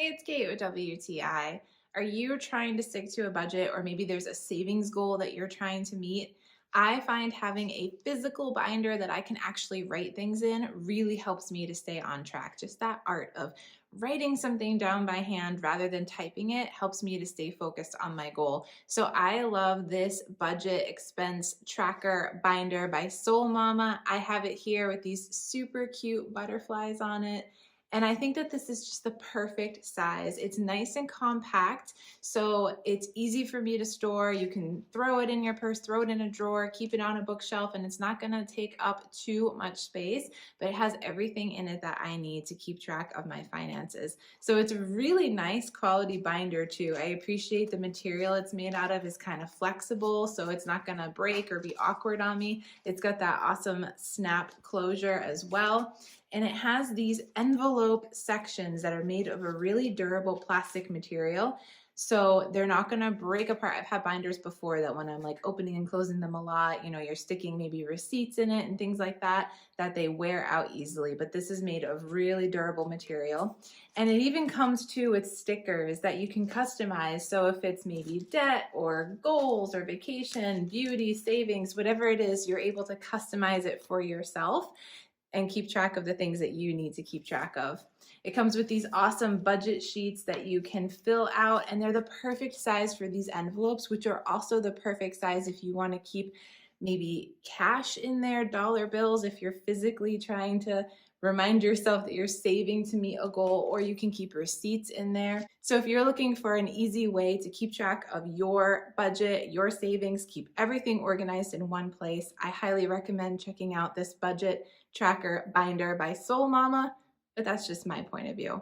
Hey, it's Kate with WTI. Are you trying to stick to a budget, or maybe there's a savings goal that you're trying to meet? I find having a physical binder that I can actually write things in really helps me to stay on track. Just that art of writing something down by hand rather than typing it helps me to stay focused on my goal. So I love this budget expense tracker binder by Soul Mama. I have it here with these super cute butterflies on it. And I think that this is just the perfect size. It's nice and compact, so it's easy for me to store. You can throw it in your purse, throw it in a drawer, keep it on a bookshelf, and it's not gonna take up too much space, but it has everything in it that I need to keep track of my finances. So it's a really nice quality binder too. I appreciate the material it's made out of is kind of flexible, so it's not gonna break or be awkward on me. It's got that awesome snap closure as well. And it has these envelope sections that are made of a really durable plastic material. So they're not gonna break apart. I've had binders before that when I'm like opening and closing them a lot, you're sticking maybe receipts in it and things like that, that they wear out easily. But this is made of really durable material. And it even comes too with stickers that you can customize. So if it's maybe debt or goals or vacation, beauty, savings, whatever it is, you're able to customize it for yourself and keep track of the things that you need to keep track of. It comes with these awesome budget sheets that you can fill out, and they're the perfect size for these envelopes, which are also the perfect size if you want to keep maybe cash in there, dollar bills, if you're physically trying to remind yourself that you're saving to meet a goal, or you can keep receipts in there. So if you're looking for an easy way to keep track of your budget, your savings, keep everything organized in one place, I highly recommend checking out this budget tracker binder by Soul Mama, but that's just my point of view.